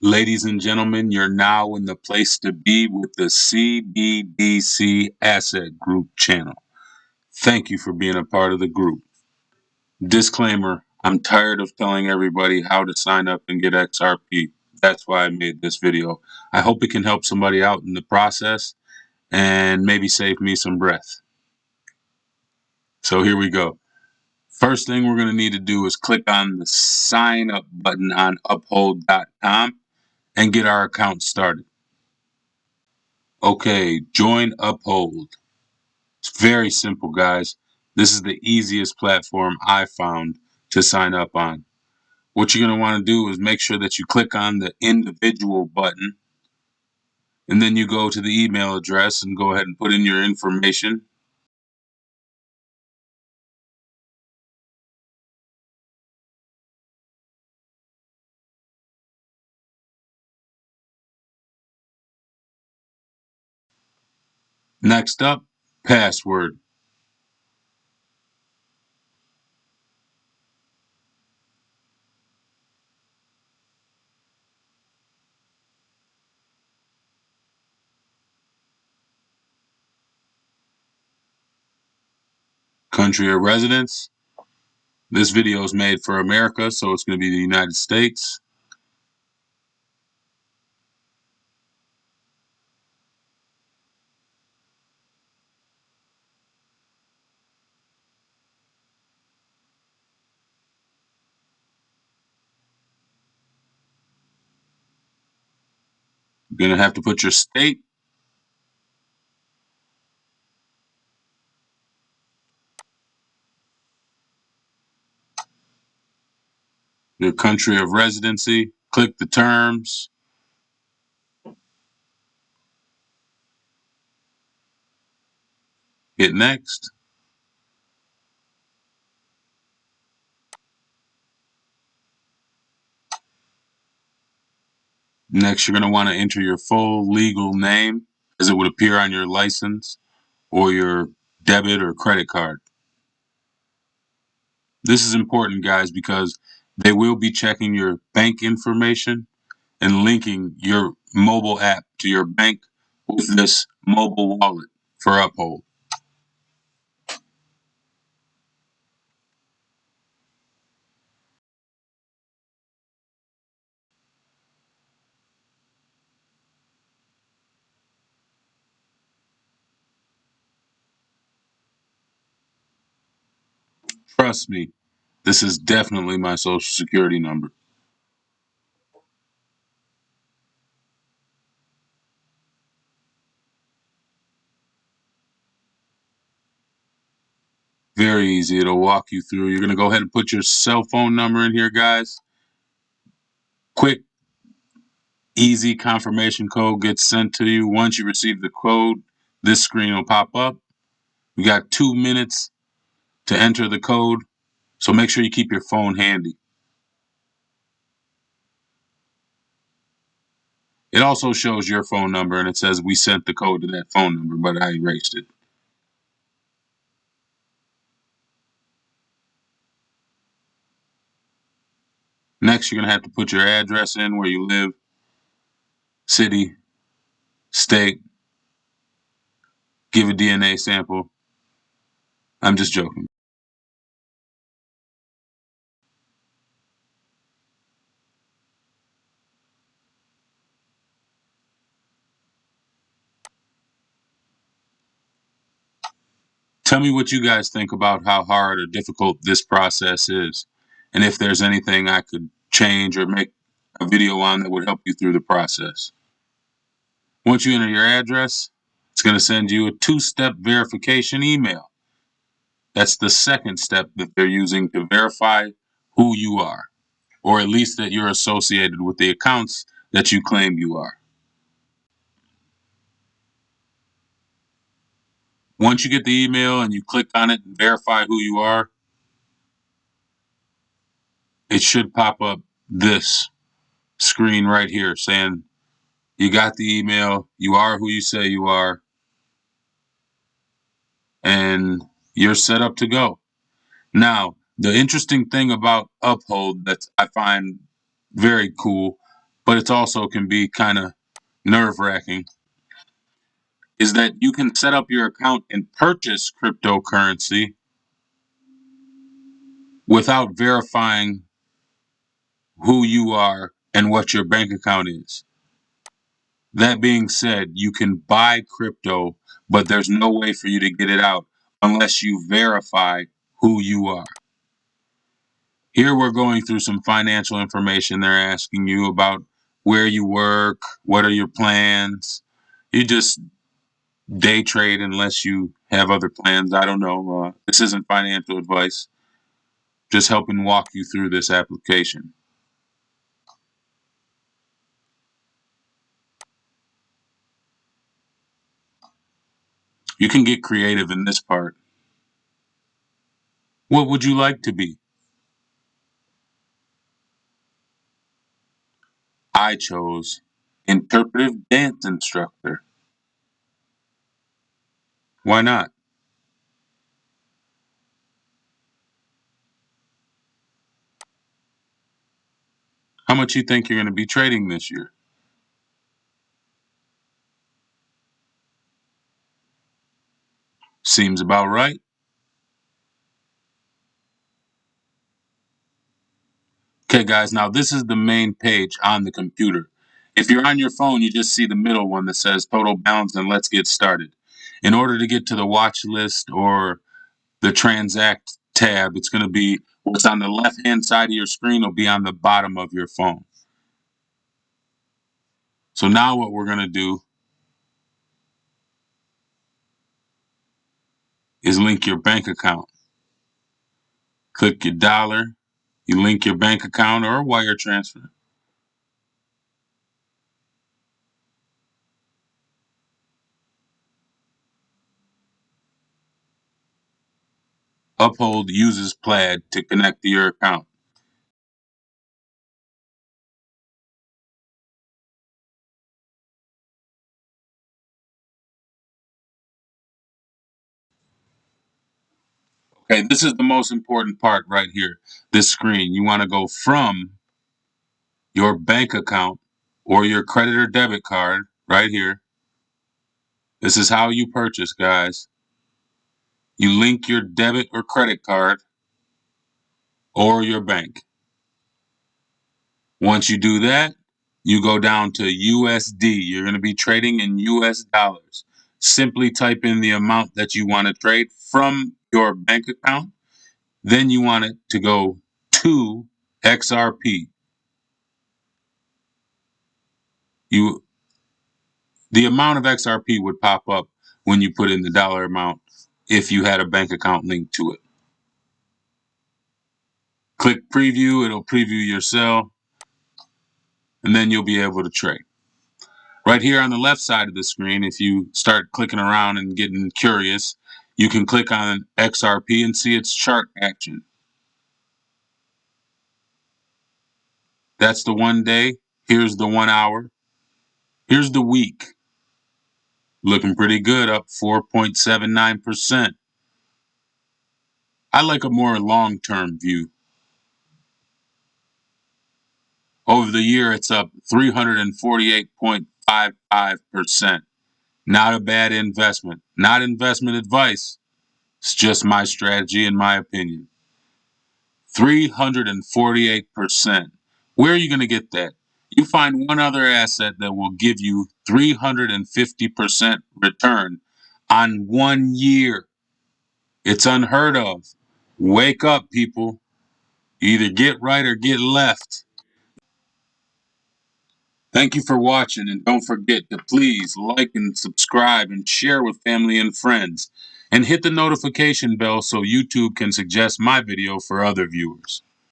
Ladies and gentlemen, you're now in the place to be with the CBDC Asset Group channel. Thank you for being a part of the group. Disclaimer, I'm tired of telling everybody how to sign up and get XRP. That's why I made this video. I hope it can help somebody out in the process and maybe save me some breath. So here we go. First thing we're going to need to do is click on the sign up button on uphold.com and get our account started. Okay, join Uphold. It's very simple, guys. This is the easiest platform I found to sign up on. What you're going to want to do is make sure that you click on the individual button, and then you go to the email address and go ahead and put in your information. Next up, password. Country of residence. This video is made for America, so it's going to be the United States. You're going to have to put your state, your country of residency, click the terms, hit next. Next, you're going to want to enter your full legal name as it would appear on your license or your debit or credit card. This is important, guys, because they will be checking your bank information and linking your mobile app to your bank with this mobile wallet for Uphold. Trust me, this is definitely my social security number. Very easy. It'll walk you through. You're going to go ahead and put your cell phone number in here, guys. Quick, easy confirmation code gets sent to you. Once you receive the code, this screen will pop up. You got 2 minutes to enter the code, so make sure you keep your phone handy. It also shows your phone number, and it says we sent the code to that phone number, but I erased it. Next, you're going to have to put your address in, where you live, city, state, give a DNA sample. I'm just joking. Tell me what you guys think about how hard or difficult this process is, and if there's anything I could change or make a video on that would help you through the process. Once you enter your address, it's going to send you a 2-step verification email. That's the second step that they're using to verify who you are, or at least that you're associated with the accounts that you claim you are. Once you get the email and you click on it and verify who you are, it should pop up this screen right here saying you got the email, you are who you say you are, and you're set up to go. Now, the interesting thing about Uphold that I find very cool, but it's also can be kind of nerve-wracking, is that you can set up your account and purchase cryptocurrency without verifying who you are and what your bank account is. That being said, you can buy crypto, but there's no way for you to get it out unless you verify who you are. Here we're going through some financial information. They're asking you about where you work, what are your plans. You just day trade unless you have other plans. I don't know. This isn't financial advice. Just helping walk you through this application. You can get creative in this part. What would you like to be? I chose interpretive dance instructor. Why not? How much you think you're going to be trading this year? Seems about right. Okay, guys, now this is the main page on the computer. If you're on your phone, you just see the middle one that says total balance and let's get started. In order to get to the watch list or the transact tab, it's going to be what's on the left-hand side of your screen will be on the bottom of your phone. So now what we're going to do is link your bank account. Click your dollar, you link your bank account or wire transfer. Uphold uses Plaid to connect to your account. Okay, this is the most important part right here. This screen, you want to go from your bank account or your credit or debit card right here. This is how you purchase, guys. You link your debit or credit card or your bank. Once you do that, you go down to USD. You're going to be trading in US dollars. Simply type in the amount that you want to trade from your bank account. Then you want it to go to XRP. The amount of XRP would pop up when you put in the dollar amount if you had a bank account linked to it. Click preview, it'll preview your sell, and then you'll be able to trade. Right here on the left side of the screen, if you start clicking around and getting curious, you can click on XRP and see its chart action. That's the 1 day. Here's the 1 hour. Here's the week. Looking pretty good, up 4.79%. I like a more long-term view. Over the year, it's up 348.55%. Not a bad investment. Not investment advice. It's just my strategy and my opinion. 348%. Where are you going to get that? You find one other asset that will give you 350% return on 1 year. It's unheard of. Wake up, people. You either get right or get left. Thank you for watching, and don't forget to please like and subscribe and share with family and friends. And hit the notification bell so YouTube can suggest my video for other viewers.